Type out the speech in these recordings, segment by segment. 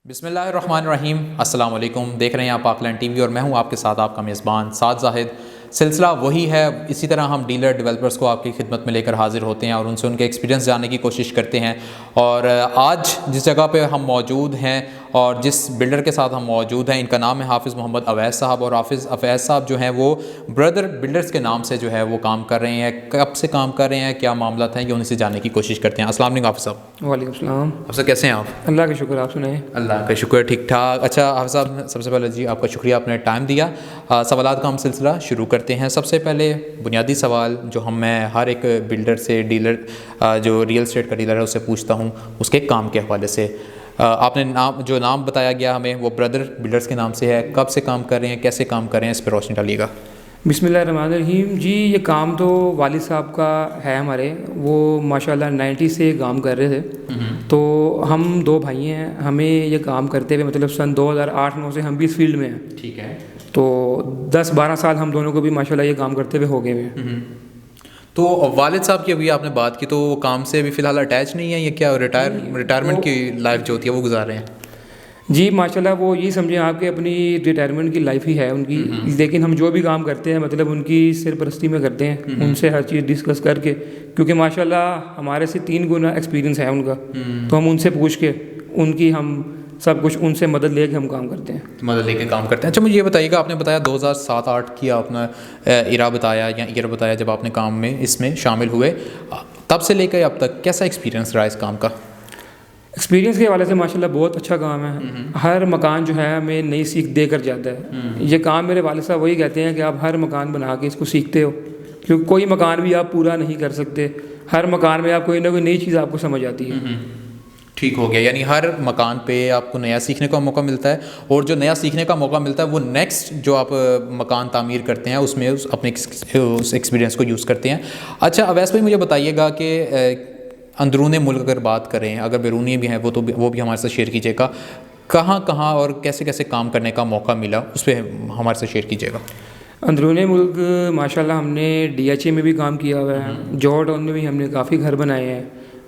بسم اللہ الرحمن الرحیم. السلام علیکم. دیکھ رہے ہیں آپ پاکلینڈ ٹی وی اور میں ہوں آپ کے ساتھ آپ کا میزبان سعد زاہد. سلسلہ وہی ہے. اسی طرح ہم ڈیلر ڈیولپرز کو آپ کی خدمت میں لے کر حاضر ہوتے ہیں اور ان سے ان کے ایکسپیرینس جاننے کی کوشش کرتے ہیں. اور آج جس جگہ پہ ہم موجود ہیں اور جس بلڈر کے ساتھ ہم موجود ہیں، ان کا نام ہے حافظ محمد اویس صاحب. اور حافظ اویس صاحب جو ہیں وہ بلڈرز کے نام سے جو ہے وہ کام کر رہے ہیں. کب سے کام کر رہے ہیں، کیا معاملات ہیں، یہ ان سے جاننے کی کوشش کرتے ہیں. السلام علیکم حافظ صاحب. وعلیکم السلام. حافظ صاحب کیسے ہیں آپ؟ اللہ کا شکر، آپ سنائیں. اللہ کا شکر، ٹھیک ٹھاک. اچھا حافظ صاحب، سب سے پہلے جی آپ کا شکریہ، آپ نے ٹائم دیا. سوالات کا ہم سلسلہ شروع کرتے ہیں. سب سے پہلے بنیادی سوال جو میں ہر ایک بلڈر سے، ڈیلر جو ریئل اسٹیٹ کا ڈیلر ہے اس سے پوچھتا ہوں، اس کے کام کے حوالے سے. آپ نے نام بتایا گیا ہمیں وہ بلڈرز کے نام سے ہے. کب سے کام کر رہے ہیں، کیسے کام کر رہے ہیں، اس پہ روشنی ڈالیے گا. بسم اللہ الرحمن الرحیم. جی یہ کام تو والد صاحب کا ہے ہمارے، وہ ماشاءاللہ 90 سے کام کر رہے تھے. تو ہم دو بھائی ہیں، ہمیں یہ کام کرتے ہوئے مطلب سن 2008-9 سے ہم بھی اس فیلڈ میں ہیں. ٹھیک ہے. تو 10-12 سال ہم دونوں کو بھی ماشاءاللہ یہ کام کرتے ہوئے ہو گئے ہیں. تو والد صاحب کی ابھی آپ نے بات کی، تو وہ کام سے ابھی فی الحال اٹیچ نہیں ہے، یہ کیا ریٹائرمنٹ کی لائف جو ہوتی ہے وہ گزار رہے ہیں؟ جی ماشاءاللہ وہ یہ سمجھیں آپ کے اپنی ریٹائرمنٹ کی لائف ہی ہے ان کی. لیکن ہم جو بھی کام کرتے ہیں مطلب ان کی سرپرستی میں کرتے ہیں، ان سے ہر چیز ڈسکس کر کے، کیونکہ ماشاءاللہ ہمارے سے 3 گنا ایکسپیرینس ہے ان کا. تو ہم ان سے پوچھ کے ان کی ہم سب کچھ ان سے مدد لے کے ہم کام کرتے ہیں. مدد لے کے کام کرتے ہیں. اچھا مجھے یہ بتائیے گا، آپ نے بتایا 2007-8 کی آپ نے ایرا بتایا یا ایئر بتایا جب آپ نے کام میں اس میں شامل ہوئے، تب سے لے کے اب تک کیسا ایکسپیرینس رہا اس کام کا؟ ایکسپیرینس کے حوالے سے ماشاءاللہ بہت اچھا کام ہے. ہر مکان جو ہے ہمیں نئی سیکھ دے کر جاتا ہے. یہ کام میرے والد صاحب وہی کہتے ہیں کہ آپ ہر مکان بنا کے اس کو سیکھتے ہو، کیونکہ کوئی مکان بھی آپ پورا نہیں کر سکتے. ہر مکان میں آپ کوئی نہ کوئی نئی چیز آپ کو سمجھ آتی ہے. ٹھیک ہو گیا. یعنی ہر مکان پہ آپ کو نیا سیکھنے کا موقع ملتا ہے، اور جو نیا سیکھنے کا موقع ملتا ہے وہ نیکسٹ جو آپ مکان تعمیر کرتے ہیں اس میں اپنے اس ایکسپیرینس کو یوز کرتے ہیں. اچھا اویس بھائی مجھے بتائیے گا کہ اندرون ملک اگر بات کریں، اگر بیرونی بھی ہیں وہ بھی ہمارے ساتھ شیئر کیجیے گا. کہاں کہاں اور کیسے کیسے کام کرنے کا موقع ملا، اس پہ ہمارے ساتھ شیئر کیجیے گا. اندرون ملک ماشاءاللہ ہم نے DHA میں بھی کام کیا ہوا ہے. جوہر ٹاؤن میں بھی ہم نے کافی گھر بنائے ہیں.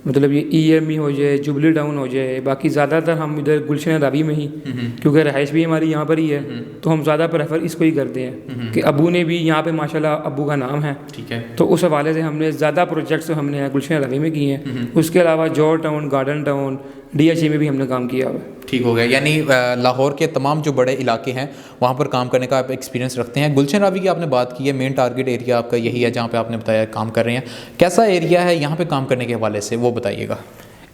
مطلب یہ EM ہو جائے، جبلی ٹاؤن ہو جائے، باقی زیادہ تر ہم ادھر گلشن راوی میں ہی، کیونکہ رہائش بھی ہماری یہاں پر ہی ہے. تو ہم زیادہ پریفر اس کو ہی کرتے ہیں کہ ابو نے بھی یہاں پہ ماشاءاللہ ابو کا نام ہے. ٹھیک ہے. تو اس حوالے سے ہم نے زیادہ پروجیکٹس ہم نے گلشن راوی میں کیے ہیں. اس کے علاوہ جوہر ٹاؤن، گارڈن ٹاؤن، DHA میں بھی ہم نے کام کیا ہوا ہے. ٹھیک ہو گیا. یعنی لاہور کے تمام جو بڑے علاقے ہیں وہاں پر کام کرنے کا آپ ایکسپیرینس رکھتے ہیں. گلشن راوی کی آپ نے بات کی ہے، مین ٹارگیٹ ایریا آپ کا یہی ہے جہاں پہ آپ نے بتایا کام کر رہے ہیں. کیسا ایریا ہے یہاں پہ کام کرنے کے حوالے سے، وہ بتائیے گا.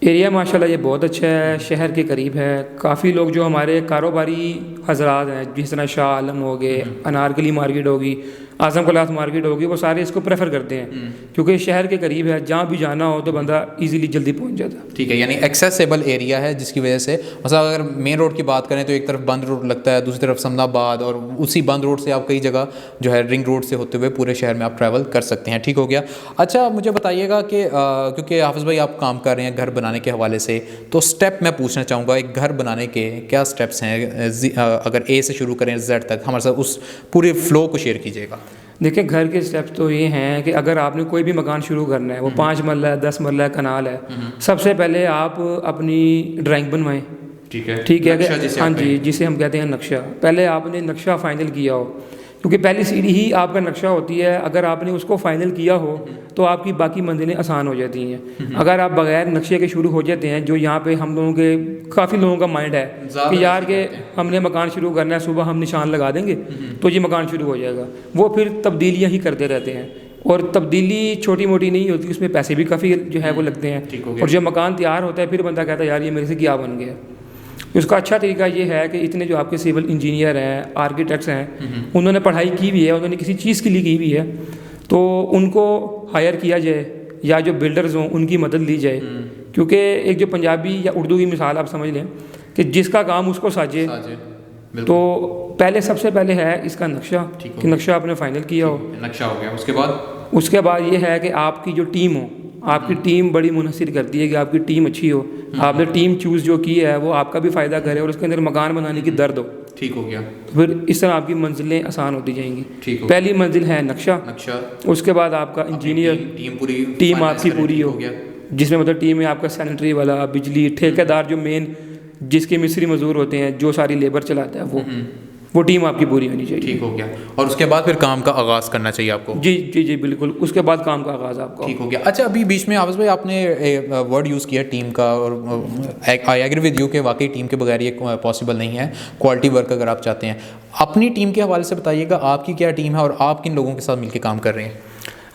ایریا ماشاءاللہ یہ بہت اچھا ہے، شہر کے قریب ہے. کافی لوگ جو ہمارے کاروباری حضرات ہیں، جس طرح شاہ عالم ہو گئے، انارکلی مارکیٹ ہوگی، اعظم کلاس مارکیٹ ہوگی، وہ سارے اس کو پریفر کرتے ہیں کیونکہ شہر کے قریب ہے. جہاں بھی جانا ہو تو بندہ ایزیلی جلدی پہنچ جاتا ہے. ٹھیک ہے. یعنی ایکسیسیبل ایریا ہے جس کی وجہ سے مثلا اگر مین روڈ کی بات کریں تو ایک طرف بند روڈ لگتا ہے، دوسری طرف سمنا آباد، اور اسی بند روڈ سے آپ کئی جگہ جو ہے رنگ روڈ سے ہوتے ہوئے پورے شہر میں آپ ٹریول کر سکتے ہیں. ٹھیک ہو گیا. اچھا مجھے بتائیے گا کہ کیونکہ حافظ بھائی آپ کام کر رہے ہیں گھر بنانے کے حوالے سے، تو اسٹیپ میں پوچھنا چاہوں گا ایک گھر بنانے کے کیا اسٹیپس ہیں؟ اگر A سے شروع کریں Z تک ہمارے ساتھ اس پورے فلو کو شیئر کیجیے گا. دیکھیں گھر کے اسٹیپس تو یہ ہیں کہ اگر آپ نے کوئی بھی مکان شروع کرنا ہے، وہ 5 مرلہ ہے، 10 مرلہ ہے، کنال ہے، سب سے پہلے آپ اپنی ڈرائنگ بنوائیں. ٹھیک ہے کہ ہاں جی، جسے ہم کہتے ہیں نقشہ. پہلے آپ نے نقشہ فائنل کیا ہو، کیونکہ پہلی سیڑھی ہی آپ کا نقشہ ہوتی ہے. اگر آپ نے اس کو فائنل کیا ہو تو آپ کی باقی منزلیں آسان ہو جاتی ہیں. اگر آپ بغیر نقشے کے شروع ہو جاتے ہیں، جو یہاں پہ ہم لوگوں کے کافی لوگوں کا مائنڈ ہے کہ یار کہ ہم نے مکان شروع کرنا ہے، صبح ہم نشان لگا دیں گے تو یہ مکان شروع ہو جائے گا. وہ پھر تبدیلیاں ہی کرتے رہتے ہیں، اور تبدیلی چھوٹی موٹی نہیں ہوتی، اس میں پیسے بھی کافی جو ہے وہ لگتے ہیں. اور جب مکان تیار ہوتا ہے پھر بندہ کہتا ہے یار یہ میرے سے کیا بن گیا. اس کا اچھا طریقہ یہ ہے کہ اتنے جو آپ کے سول انجینئر ہیں، آرکیٹیکٹس ہیں، انہوں نے پڑھائی کی بھی ہے، انہوں نے کسی چیز کے لیے کی بھی ہے، تو ان کو ہائر کیا جائے، یا جو بلڈرز ہوں ان کی مدد لی جائے. کیونکہ ایک جو پنجابی یا اردو کی مثال آپ سمجھ لیں کہ جس کا کام اس کو ساجے. تو پہلے سب سے پہلے ہے اس کا نقشہ، کہ نقشہ آپ نے فائنل کیا ہو. نقشہ ہو گیا. اس کے بعد یہ ہے کہ آپ کی جو ٹیم ہو، آپ کی ٹیم بڑی منحصر کرتی ہے کہ آپ کی ٹیم اچھی ہو. آپ نے ٹیم چوز جو کی ہے وہ آپ کا بھی فائدہ کرے اور اس کے اندر مکان بنانے کی درد ہو. ٹھیک ہو گیا. پھر اس طرح آپ کی منزلیں آسان ہوتی جائیں گی. پہلی منزل ہے نقشہ. اس کے بعد آپ کا انجینئر، ٹیم آپ کی پوری ہو، جس میں مطلب ٹیم میں آپ کا سینیٹری والا، بجلی، ٹھیکیدار جو مین جس کے مصری مزدور ہوتے ہیں, جو ساری لیبر چلاتا ہے وہ ٹیم آپ کی پوری ہونی چاہیے. ٹھیک ہو گیا. اور اس کے بعد پھر کام کا آغاز کرنا چاہیے آپ کو. جی جی جی بالکل, اس کے بعد کام کا آغاز آپ کا. ٹھیک ہو گیا. اچھا ابھی بیچ میں حافظ بھائی آپ نے ورڈ یوز کیا ٹیم کا, اور آئی ایگری ود یو کہ واقعی ٹیم کے بغیر یہ پاسبل نہیں ہے کوالٹی ورک اگر آپ چاہتے ہیں. اپنی ٹیم کے حوالے سے بتائیے گا, آپ کی کیا ٹیم ہے اور آپ کن لوگوں کے ساتھ مل کے کام کر رہے ہیں؟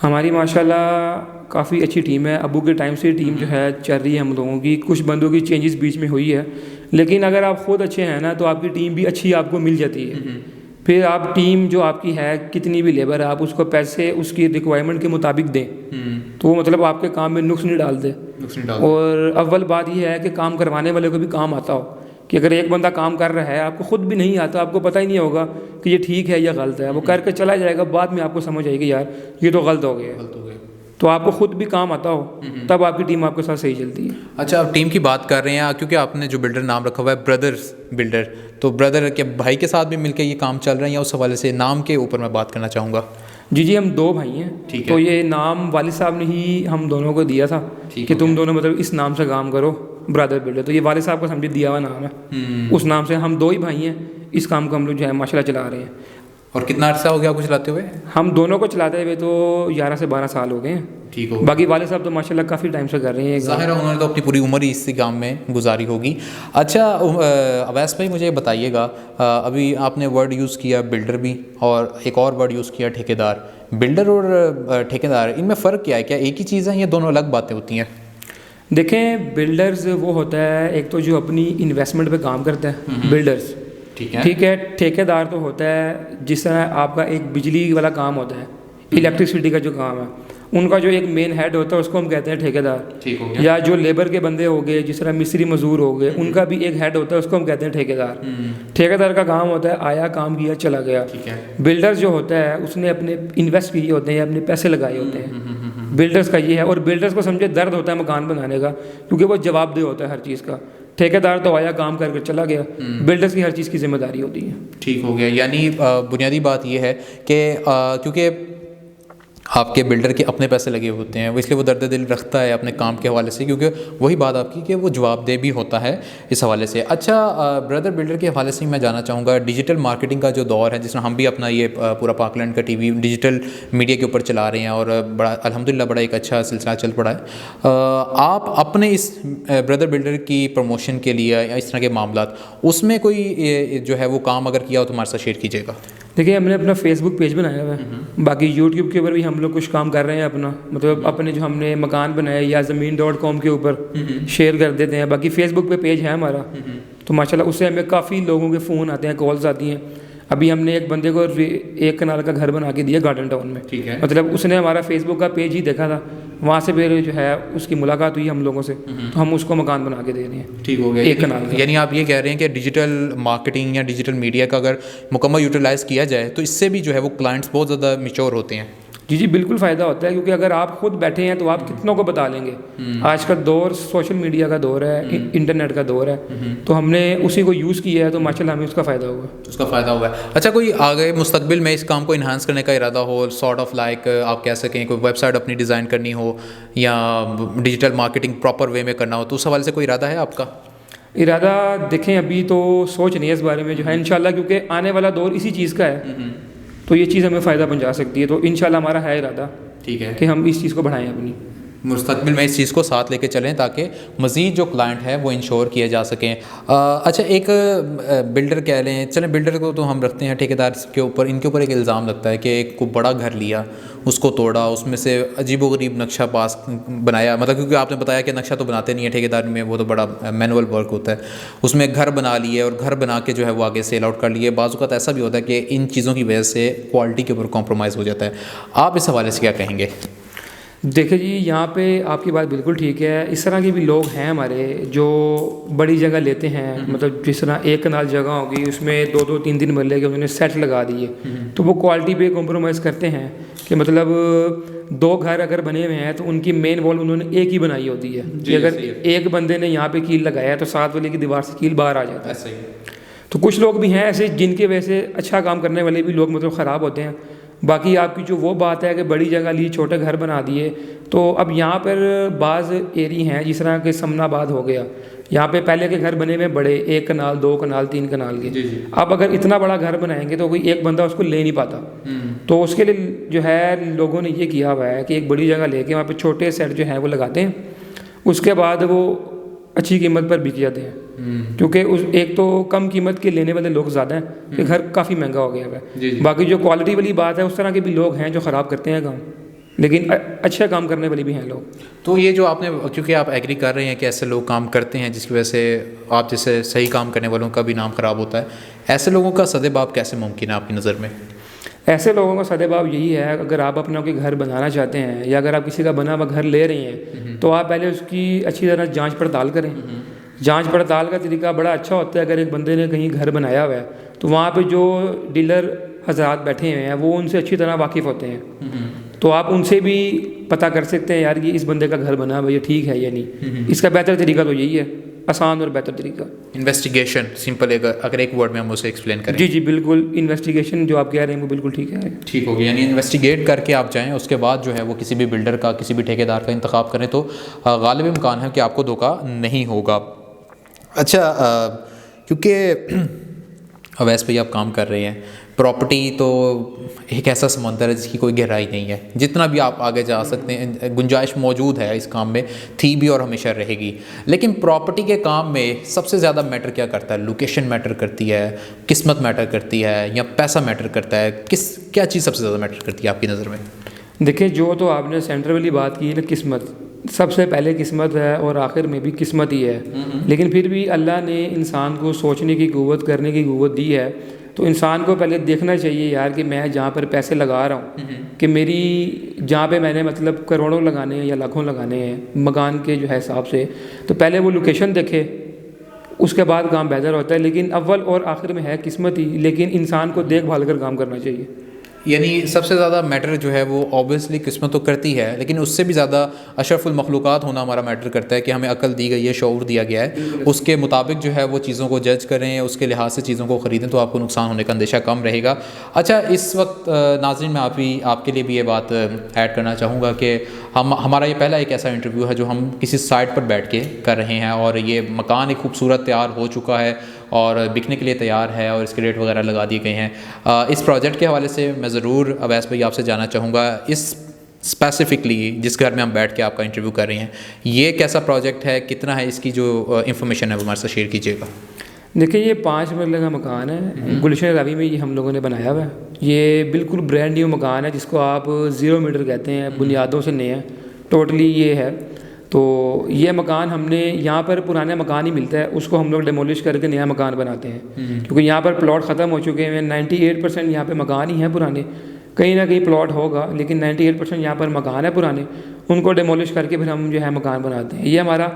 ہماری ماشاءاللہ کافی اچھی ٹیم ہے. ابو کے ٹائم سے ٹیم جو ہے چل رہی ہے ہم لوگوں کی. کچھ بندوں کی چینجز بیچ میں ہوئی ہے, لیکن اگر آپ خود اچھے ہیں نا تو آپ کی ٹیم بھی اچھی آپ کو مل جاتی ہے. پھر آپ ٹیم جو آپ کی ہے کتنی بھی لیبر ہے, آپ اس کو پیسے اس کی ریکوائرمنٹ کے مطابق دیں تو وہ مطلب آپ کے کام میں نقص نہیں ڈال دے. اور اول بات یہ ہے کہ کام کروانے والے کو بھی کام آتا ہو, کہ اگر ایک بندہ کام کر رہا ہے آپ کو خود بھی نہیں آتا, آپ کو پتہ ہی نہیں ہوگا کہ یہ ٹھیک ہے یا غلط ہے, وہ کر کے چلا جائے گا, بعد میں آپ کو سمجھ آئے گی یار یہ تو غلط ہو گیا. تو آپ کو خود بھی کام آتا ہو تب آپ کی ٹیم آپ کے ساتھ صحیح چلتی ہے. اچھا آپ ٹیم کی بات کر رہے ہیں, کیونکہ آپ نے جو بلڈر نام رکھا ہوا ہے برادرز بلڈر, تو بردر کے بھائی کے ساتھ بھی مل کے یہ کام چل رہے ہیں, یا اس حوالے سے نام کے اوپر میں بات کرنا چاہوں گا؟ جی ہم 2 بھائی ہیں. تو یہ نام والد صاحب نے ہی ہم دونوں کو دیا تھا کہ تم دونوں مطلب اس نام سے کام کرو, برادر بلڈر. تو یہ والد صاحب کو سمجھے دیا ہوا نام ہے, اس نام سے ہم 2 ہی بھائی ہیں. اس کام کو ہم لوگ جو ہے ماشاء اللہ چلا رہے ہیں. اور کتنا عرصہ ہو گیا آپ کو چلاتے ہوئے؟ ہم دونوں کو چلاتے ہوئے تو 11 سے 12 سال ہو گئے ہیں. ٹھیک ہو. باقی والد صاحب تو ماشاء اللہ کافی ٹائم سے کر رہے ہیں. ظاہر ہے انہوں نے تو اپنی پوری عمر ہی اسی کام میں گزاری ہوگی. اچھا اویس بھائی مجھے بتائیے گا, ابھی آپ نے ورڈ یوز کیا بلڈر بھی, اور ایک اور ورڈ یوز کیا ٹھیکیدار. بلڈر اور ٹھیکیدار ان میں فرق کیا ہے؟ کیا ایک ہی چیز ہے یا دونوں الگ باتیں ہوتی ہیں؟ دیکھیں بلڈرز وہ ہوتا ہے ایک تو جو اپنی انویسٹمنٹ پہ کام کرتا ہے بلڈرز, ٹھیک ہے. ٹھیکیدار تو ہوتا ہے جس طرح آپ کا ایک بجلی والا کام ہوتا ہے, الیکٹریسٹی کا جو کام ہے, ان کا جو ایک مین ہیڈ ہوتا ہے اس کو ہم کہتے ہیں ٹھیکیدار. یا جو لیبر کے بندے ہو گئے جس طرح مصری مزدور ہو گئے, ان کا بھی ایک ہیڈ ہوتا ہے, اس کو ہم کہتے ہیں ٹھیکیدار. ٹھیکیدار کا کام ہوتا ہے آیا کام کیا چلا گیا. بلڈرز جو ہوتا ہے اس نے اپنے انویسٹ کیے ہوتے ہیں یا اپنے پیسے لگائے ہوتے ہیں, بلڈرز کا یہ ہے. اور بلڈرز کو سمجھے درد ہوتا ہے مکان بنانے کا, کیونکہ وہ جواب دہ ہوتا ہے ہر چیز کا. ٹھیکیدار تو آیا کام کر کے چلا گیا, بلڈرز کی ہر چیز کی ذمہ داری ہوتی ہے. ٹھیک ہو گیا. یعنی بنیادی بات یہ ہے کہ کیونکہ آپ کے بلڈر کے اپنے پیسے لگے ہوتے ہیں, اس لیے وہ درد دل رکھتا ہے اپنے کام کے حوالے سے, کیونکہ وہی بات آپ کی کہ وہ جواب دہ بھی ہوتا ہے اس حوالے سے. اچھا بردر بلڈر کے حوالے سے میں جاننا چاہوں گا, ڈیجیٹل مارکیٹنگ کا جو دور ہے, جس میں ہم بھی اپنا یہ پورا پاکلینڈ کا ٹی وی ڈیجیٹل میڈیا کے اوپر چلا رہے ہیں, اور بڑا الحمدللہ بڑا ایک اچھا سلسلہ چل پڑا ہے. آپ اپنے اس بردر بلڈر کی پروموشن کے لیے یا اس طرح کے معاملات, اس میں کوئی جو ہے وہ کام اگر کیا ہو تو ہمارے ساتھ شیئر کیجیے گا. دیکھیے ہم نے اپنا فیس بک پیج بنایا ہوا ہے, باقی یوٹیوب کے اوپر بھی ہم لوگ کچھ کام کر رہے ہیں اپنا, مطلب اپنے جو ہم نے مکان بنائے یا زمین.com کے اوپر شیئر کر دیتے ہیں. باقی فیس بک پہ پیج ہے ہمارا, تو ماشاءاللہ اس سے ہمیں کافی لوگوں کے فون آتے ہیں, کالز آتی ہیں. ابھی ہم نے ایک بندے کو 1 کنال کا گھر بنا کے دیا گارڈن ٹاؤن میں, مطلب اس نے ہمارا فیس بک کا پیج ہی دیکھا تھا, وہاں سے پھر جو ہے اس کی ملاقات ہوئی ہم لوگوں سے, تو ہم اس کو مکان بنا کے دے رہے ہیں. ٹھیک ہو گیا. 1 کنال. یعنی آپ یہ کہہ رہے ہیں کہ ڈیجیٹل مارکیٹنگ یا ڈیجیٹل میڈیا کا اگر مکمل یوٹیلائز کیا جائے تو اس سے بھی جو ہے وہ کلائنٹس بہت زیادہ میچور ہوتے ہیں. جی بالکل فائدہ ہوتا ہے, کیونکہ اگر آپ خود بیٹھے ہیں تو آپ کتنوں کو بتا لیں گے. آج کا دور سوشل میڈیا کا دور ہے, انٹرنیٹ کا دور ہے, تو ہم نے اسی کو یوز کیا ہے, تو ماشاءاللہ ہمیں اس کا فائدہ ہوا ہے. اچھا کوئی آگے مستقبل میں اس کام کو انہانس کرنے کا ارادہ ہو, سارٹ آف لائک آپ کہہ سکیں کوئی ویب سائٹ اپنی ڈیزائن کرنی ہو یا ڈیجیٹل مارکیٹنگ پراپر وے میں کرنا ہو, تو اس حوالے سے کوئی ارادہ ہے آپ کا؟ ارادہ دیکھیں ابھی تو سوچ نہیں ہے اس بارے میں جو ہے, انشاءاللہ کیونکہ آنے والا دور اسی چیز کا ہے, تو یہ چیز ہمیں فائدہ پہنچا سکتی ہے. تو انشاءاللہ ہمارا ہے ارادہ, ٹھیک ہے, کہ ہم اس چیز کو بڑھائیں اپنی مستقبل میں اس چیز کو ساتھ لے کے چلیں تاکہ مزید جو کلائنٹ ہے وہ انشور کیے جا سکیں. اچھا ایک بلڈر کہہ لیں, چلیں بلڈر کو تو ہم رکھتے ہیں, ٹھیکیدار کے اوپر ان کے اوپر ایک الزام لگتا ہے کہ ایک کو بڑا گھر لیا, اس کو توڑا, اس میں سے عجیب و غریب نقشہ پاس بنایا, مطلب کیونکہ آپ نے بتایا کہ نقشہ تو بناتے نہیں ہے ٹھیکیدار میں, وہ تو بڑا مینول ورک ہوتا ہے, اس میں گھر بنا لیے اور گھر بنا کے جو ہے وہ آگے سیل آؤٹ کر لیے. بعض اوقات ایسا بھی ہوتا ہے کہ ان چیزوں کی وجہ سے کوالٹی کے اوپر کمپرومائز ہو جاتا ہے. آپ اس حوالے سے کیا کہیں گے؟ دیکھیں جی یہاں پہ آپ کی بات بالکل ٹھیک ہے. اس طرح کے بھی لوگ ہیں ہمارے جو بڑی جگہ لیتے ہیں, مطلب جس طرح 1 کنال جگہ ہوگی اس میں 2 3 مرلے کے انہوں نے سیٹ لگا دیے, تو وہ کوالٹی پہ کمپرومائز کرتے ہیں کہ مطلب 2 گھر اگر بنے ہوئے ہیں تو ان کی مین وال انہوں نے ایک ہی بنائی ہوتی ہے, کہ اگر ایک بندے نے یہاں پہ کیل لگایا ہے تو ساتھ والے کی دیوار سے کیل باہر آ جاتا ہے. تو کچھ لوگ بھی ہیں ایسے جن کی وجہ سے اچھا کام کرنے والے بھی لوگ مطلب خراب ہوتے ہیں. باقی آپ کی جو وہ بات ہے کہ بڑی جگہ لی چھوٹے گھر بنا دیے، تو اب یہاں پر بعض ایری ہیں جس طرح کہ سمنا آباد ہو گیا، یہاں پہ پہلے کے گھر بنے ہوئے بڑے 1 کنال 2 کنال 3 کنال کے، اب اگر اتنا بڑا گھر بنائیں گے تو کوئی ایک بندہ اس کو لے نہیں پاتا، تو اس کے لیے جو ہے لوگوں نے یہ کیا ہوا ہے کہ ایک بڑی جگہ لے کے وہاں پہ چھوٹے سیٹ جو ہیں وہ لگاتے ہیں، اس کے بعد وہ اچھی قیمت پر بک جاتے ہیں، کیونکہ ایک تو کم قیمت کے لینے والے لوگ زیادہ ہیں کہ گھر کافی مہنگا ہو گیا ہے، باقی جو کوالٹی والی بات ہے اس طرح کے بھی لوگ ہیں جو خراب کرتے ہیں کام، لیکن اچھا کام کرنے والے بھی ہیں لوگ۔ تو یہ جو آپ نے، کیونکہ آپ ایگری کر رہے ہیں کہ ایسے لوگ کام کرتے ہیں جس کی وجہ سے آپ جیسے صحیح کام کرنے والوں کا بھی نام خراب ہوتا ہے، ایسے لوگوں کا سد باب کیسے ممکن ہے آپ کی نظر میں؟ ایسے لوگوں کا سد باب یہی ہے، اگر آپ اپنا کوئی گھر بنانا چاہتے ہیں یا اگر آپ کسی کا بنا ہوا گھر لے رہے ہیں تو آپ پہلے اس کی اچھی طرح جانچ پڑتال کریں۔ جانچ پڑتال کا طریقہ بڑا اچھا ہوتا ہے، اگر ایک بندے نے کہیں گھر بنایا ہوا ہے تو وہاں پہ جو ڈیلر حضرات بیٹھے ہوئے ہیں وہ ان سے اچھی طرح واقف ہوتے ہیں، تو آپ ان سے بھی پتہ کر سکتے ہیں یار یہ اس بندے کا گھر بنا ہوا یہ ٹھیک ہے یا نہیں۔ اس کا بہتر طریقہ تو یہی ہے، آسان اور بہتر طریقہ انویسٹیگیشن، سمپل اگر ایک ورڈ میں ہم اسے ایکسپلین کریں۔ جی بالکل، انویسٹیگیشن جو آپ کہہ رہے ہیں وہ بالکل ٹھیک ہے، ٹھیک ہوگی، یعنی انویسٹیگیٹ کر کے آپ جائیں، اس کے بعد جو ہے وہ کسی بھی بلڈر کا کسی بھی ٹھیکیدار کا انتخاب کریں تو غالب امکان ہے کہ آپ کو دھوکہ نہیں ہوگا۔ اچھا، کیونکہ اویس بھائی آپ کام کر رہے ہیں، پراپرٹی تو ایک ایسا سمندر ہے جس کی کوئی گہرائی نہیں ہے، جتنا بھی آپ آگے جا سکتے ہیں گنجائش موجود ہے اس کام میں، تھی بھی اور ہمیشہ رہے گی، لیکن پراپرٹی کے کام میں سب سے زیادہ میٹر کیا کرتا ہے؟ لوکیشن میٹر کرتی ہے، قسمت میٹر کرتی ہے، یا پیسہ میٹر کرتا ہے؟ کیا چیز سب سے زیادہ میٹر کرتی ہے آپ کی نظر میں؟ دیکھیں، جو تو آپ نے سینٹر والی بات کی ہے نا، قسمت سب سے پہلے قسمت ہے اور آخر میں بھی قسمت ہی ہے، لیکن پھر بھی اللہ نے انسان کو سوچنے کی قوت، کرنے کی قوت دی ہے، تو انسان کو پہلے دیکھنا چاہیے یار کہ میں جہاں پر پیسے لگا رہا ہوں کہ میری جہاں پہ میں نے مطلب کروڑوں لگانے ہیں یا لاکھوں لگانے ہیں مکان کے جو ہے حساب سے، تو پہلے وہ لوکیشن دیکھے، اس کے بعد کام بہتر ہوتا ہے، لیکن اول اور آخر میں ہے قسمت ہی، لیکن انسان کو دیکھ بھال کر کام کرنا چاہیے۔ یعنی سب سے زیادہ میٹر جو ہے وہ اوبویسلی قسمت تو کرتی ہے، لیکن اس سے بھی زیادہ اشرف المخلوقات ہونا ہمارا میٹر کرتا ہے کہ ہمیں عقل دی گئی ہے، شعور دیا گیا ہے، اس کے مطابق جو ہے وہ چیزوں کو جج کریں، اس کے لحاظ سے چیزوں کو خریدیں تو آپ کو نقصان ہونے کا اندیشہ کم رہے گا۔ اچھا، اس وقت ناظرین میں آپ کے لیے بھی یہ بات ایڈ کرنا چاہوں گا کہ ہمارا یہ پہلا ایک ایسا انٹرویو ہے جو ہم کسی سائٹ پر بیٹھ کے کر رہے ہیں، اور یہ مکان ایک خوبصورت تیار ہو چکا ہے اور بکنے کے لیے تیار ہے اور اس کے ریٹ وغیرہ لگا دیے گئے ہیں۔ اس پروجیکٹ کے حوالے سے میں ضرور اویس بھائی آپ سے جاننا چاہوں گا، اس اسپیسیفکلی جس گھر میں ہم بیٹھ کے آپ کا انٹرویو کر رہے ہیں، یہ کیسا پروجیکٹ ہے، کتنا ہے، اس کی جو انفارمیشن ہے وہ ہمارے ساتھ شیئر کیجیے گا۔ دیکھیں، یہ 5 مرلہ کا مکان ہے، گلشن راوی میں، یہ ہم لوگوں نے بنایا ہوا ہے، یہ بالکل برانڈ نیو مکان ہے جس کو آپ 0 میٹر کہتے ہیں، بنیادوں سے نیا ٹوٹلی یہ ہے۔ تو یہ مکان ہم نے یہاں پر پرانا مکان ہی ملتا ہے، اس کو ہم لوگ ڈیمولش کر کے نیا مکان بناتے ہیں، کیونکہ یہاں پر پلاٹ ختم ہو چکے ہیں، 98% یہاں پہ مکان ہی ہیں پرانے، کہیں نہ کہیں پلاٹ ہوگا لیکن 98% یہاں پر مکان ہے پرانے، ان کو ڈیمولش کر کے پھر ہم جو ہے مکان بناتے ہیں۔ یہ ہمارا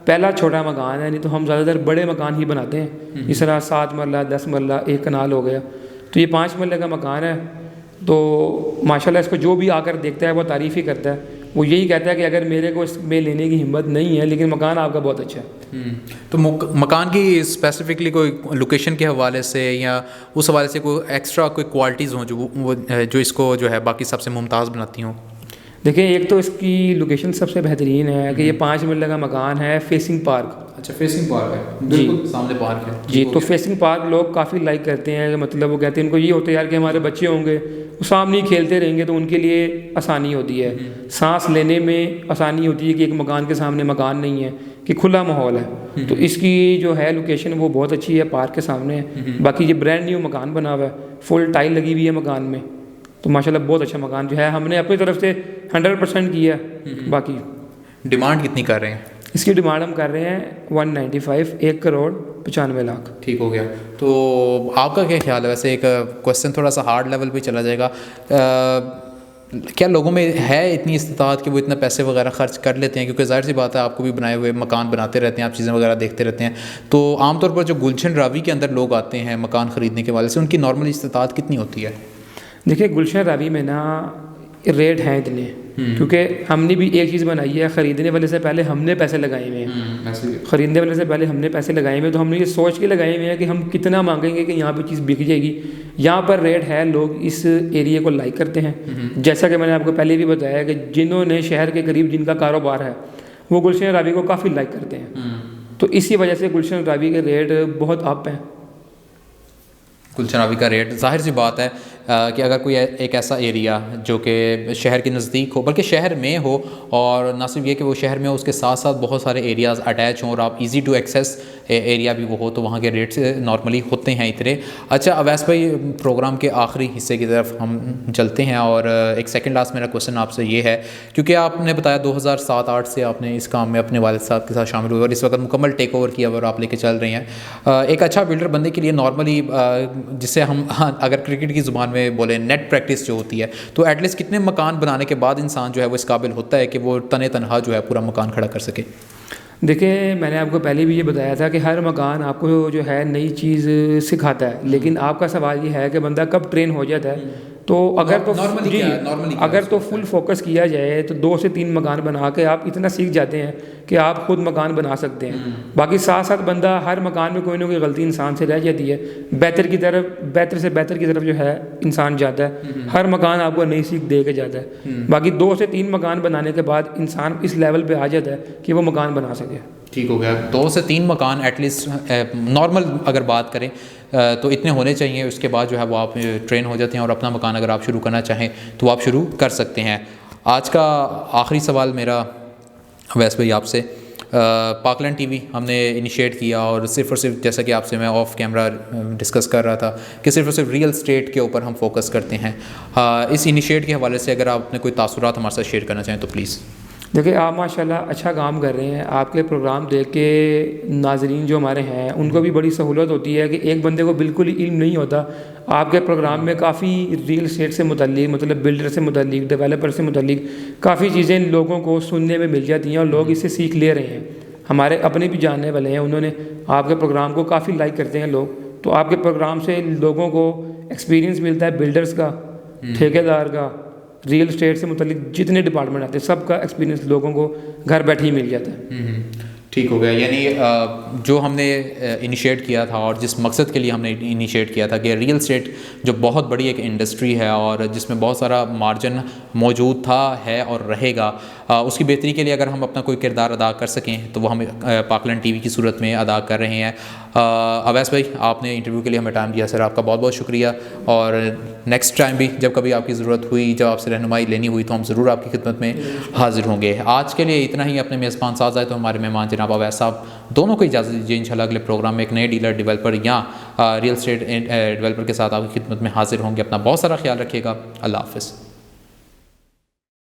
پہلا چھوٹا مکان ہے، نہیں تو ہم زیادہ تر بڑے مکان ہی بناتے ہیں، جس طرح 7 مرلہ 10 مرلہ 1 کنال ہو گیا، تو یہ 5 مرلہ کا مکان ہے۔ تو ماشاءاللہ اس کو جو بھی آ کر دیکھتا ہے وہ تعریف ہی کرتا ہے، وہ یہی کہتا ہے کہ اگر میرے کو اس میں لینے کی ہمت نہیں ہے لیکن مکان آپ کا بہت اچھا ہے۔ تو مکان کی اسپیسیفکلی کوئی لوکیشن کے حوالے سے یا اس حوالے سے کوئی ایکسٹرا کوئی کوالٹیز ہوں جو اس کو جو ہے باقی سب سے ممتاز بناتی ہوں؟ دیکھیں، ایک تو اس کی لوکیشن سب سے بہترین ہے کہ یہ 5 مرلہ کا مکان ہے، فیسنگ پارک۔ اچھا، فیسنگ پارک ہے، بالکل سامنے پارک ہے جی۔ تو فیسنگ پارک لوگ کافی لائک کرتے ہیں، مطلب وہ کہتے ہیں ان کو یہ ہوتا ہے یار کہ ہمارے بچے ہوں گے وہ سامنے ہی کھیلتے رہیں گے تو ان کے لیے آسانی ہوتی ہے، سانس لینے میں آسانی ہوتی ہے کہ ایک مکان کے سامنے مکان نہیں ہے، کہ کھلا ماحول ہے، تو اس کی جو ہے لوکیشن وہ بہت اچھی ہے، پارک کے سامنے ہے۔ باقی یہ برانڈ نیو مکان بنا ہوا ہے، فل ٹائل لگی ہوئی ہے مکان میں، تو ماشاءاللہ بہت اچھا مکان جو ہے ہم نے اپنی طرف سے 100% کیا ہے۔ باقی ڈیمانڈ کتنی کر رہے ہیں اس کی؟ ڈیمانڈ ہم کر رہے ہیں 195، 1,95,00,000۔ ٹھیک ہو گیا۔ تو آپ کا کیا خیال ہے؟ ویسے ایک کویسچن تھوڑا سا ہارڈ لیول پہ چلا جائے گا، کیا لوگوں میں ہے اتنی استطاعت کہ وہ اتنا پیسے وغیرہ خرچ کر لیتے ہیں؟ کیونکہ ظاہر سی بات ہے آپ کو بھی بنائے ہوئے مکان بناتے رہتے ہیں، آپ چیزیں وغیرہ دیکھتے رہتے ہیں، تو عام طور پر جو گلشن راوی کے اندر لوگ آتے ہیں مکان خریدنے کے والے سے، ان کی نارمل استطاعت کتنی ہوتی ہے؟ دیکھیں، گلشن راوی میں نا ریٹ ہیں اتنے، کیونکہ ہم نے بھی ایک چیز بنائی ہے، خریدنے والے سے پہلے ہم نے پیسے لگائے ہوئے ہیں، خریدنے والے سے پہلے ہم نے پیسے لگائے ہوئے، تو ہم نے یہ سوچ کے لگائے ہوئے ہیں کہ ہم کتنا مانگیں گے کہ یہاں پہ چیز بک جائے گی، یہاں پر ریٹ ہے، لوگ اس ایریے کو لائک کرتے ہیں. جیسا کہ میں نے آپ کو پہلے بھی بتایا کہ جنہوں نے شہر کے قریب جن کا کاروبار ہے وہ گلشن راوی کو کافی لائک کرتے ہیں، تو اسی وجہ سے گلشن راوی کے ریٹ بہت اپ ہیں. گلشن راوی کا ریٹ ظاہر سی بات ہے کہ اگر کوئی ایک ایسا ایریا جو کہ شہر کے نزدیک ہو، بلکہ شہر میں ہو، اور نہ صرف یہ کہ وہ شہر میں ہو، اس کے ساتھ ساتھ بہت سارے ایریاز اٹیچ ہوں اور آپ ایزی ٹو ایکسیس ایریا بھی وہ ہو، تو وہاں کے ریٹس نارملی ہوتے ہیں اتنے. اچھا اویس بھائی، پروگرام کے آخری حصے کی طرف ہم چلتے ہیں، اور ایک سیکنڈ لاسٹ میرا کوشچن آپ سے یہ ہے، کیونکہ آپ نے بتایا 2007-08 سے آپ نے اس کام میں اپنے والد صاحب کے ساتھ شامل ہوئے اور اس وقت مکمل ٹیک اوور کیا اور آپ لے کے چل رہے ہیں. ایک اچھا بلڈر بننے کے لیے نارملی جسے ہم اگر کرکٹ کی زبان میں بولیں نیٹ پریکٹس جو ہوتی ہے، تو ایٹ لیسٹ کتنے مکان بنانے کے بعد انسان جو ہے وہ اس قابل ہوتا ہے کہ وہ تنہا جو ہے پورا مکان کھڑا کر سکے؟ دیکھیں، میں نے آپ کو پہلے بھی یہ بتایا تھا کہ ہر مکان آپ کو جو ہے نئی چیز سکھاتا ہے، لیکن آپ کا سوال یہ ہے کہ بندہ کب ٹرین ہو جاتا ہے. تو اگر تو فل فوکس کیا جائے تو 2 سے 3 مکان بنا کے آپ اتنا سیکھ جاتے ہیں کہ آپ خود مکان بنا سکتے ہیں. باقی ساتھ ساتھ بندہ ہر مکان میں کوئی نہ کوئی غلطی انسان سے رہ جاتی ہے، بہتر سے بہتر کی طرف جو ہے انسان جاتا ہے. ہر مکان آپ کو نئی سیکھ دے کے جاتا ہے. باقی 2 سے 3 مکان بنانے کے بعد انسان اس لیول پہ آ جاتا ہے کہ وہ مکان بنا سکے. ٹھیک ہو گیا. 2 سے 3 مکان ایٹ لیسٹ نارمل اگر بات کریں تو اتنے ہونے چاہیے. اس کے بعد جو ہے وہ آپ ٹرین ہو جاتے ہیں اور اپنا مکان اگر آپ شروع کرنا چاہیں تو آپ شروع کر سکتے ہیں. آج کا آخری سوال میرا اویس بھائی آپ سے، پاکلینڈ ٹی وی ہم نے انیشیٹ کیا اور صرف جیسا کہ آپ سے میں آف کیمرہ ڈسکس کر رہا تھا کہ صرف اور صرف ریئل اسٹیٹ کے اوپر ہم فوکس کرتے ہیں. اس انیشیٹ کے حوالے سے اگر آپ اپنے کوئی تاثرات ہمارے ساتھ شیئر کرنا چاہیں تو پلیز. دیکھیں، آپ ماشاءاللہ اچھا کام کر رہے ہیں. آپ کے پروگرام دیکھ کے ناظرین جو ہمارے ہیں ان کو بھی بڑی سہولت ہوتی ہے کہ ایک بندے کو بالکل علم نہیں ہوتا. آپ کے پروگرام میں کافی ریئل اسٹیٹ سے متعلق، مطلب بلڈر سے متعلق، ڈیولپر سے متعلق کافی چیزیں لوگوں کو سننے میں مل جاتی ہیں اور لوگ اس سے سیکھ لے رہے ہیں. ہمارے اپنے بھی جاننے والے ہیں، انہوں نے آپ کے پروگرام کو کافی لائک کرتے ہیں لوگ. تو آپ کے پروگرام سے لوگوں کو ایکسپیرینس ملتا ہے، بلڈرز کا، ٹھیکیدار کا، ریئل اسٹیٹ سے متعلق جتنے ڈپارٹمنٹ آتے ہیں سب کا ایکسپیرینس لوگوں کو گھر بیٹھے ہی مل جاتا ہے. ٹھیک ہو گیا. یعنی جو ہم نے انیشیٹ کیا تھا اور جس مقصد کے لیے ہم نے انیشیٹ کیا تھا کہ ریئل اسٹیٹ جو بہت بڑی ایک انڈسٹری ہے اور جس میں بہت سارا مارجن موجود تھا، ہے اور رہے گا، اس کی بہتری کے لیے اگر ہم اپنا کوئی کردار ادا کر سکیں تو وہ ہم پاکلینڈ ٹی وی کی صورت میں ادا کر رہے ہیں. اویس بھائی، آپ نے انٹرویو کے لیے ہمیں ٹائم دیا، سر آپ کا بہت بہت شکریہ. اور نیکسٹ ٹائم بھی جب کبھی آپ کی ضرورت ہوئی، جب آپ سے رہنمائی لینی ہوئی تو ہم ضرور آپ کی خدمت میں حاضر ہوں گے. آج کے لیے اتنا ہی. اپنے میزبان ساز آئے تو ہمارے مہمان جناب اویس صاحب دونوں کو اجازت دیجیے. انشاءاللہ اگلے پروگرام میں ایک نئے ڈیلر، ڈیولپر یا ریئل اسٹیٹ ڈیولپر کے ساتھ آپ کی خدمت میں حاضر ہوں گے. اپنا بہت سارا خیال رکھیے گا. اللہ حافظ.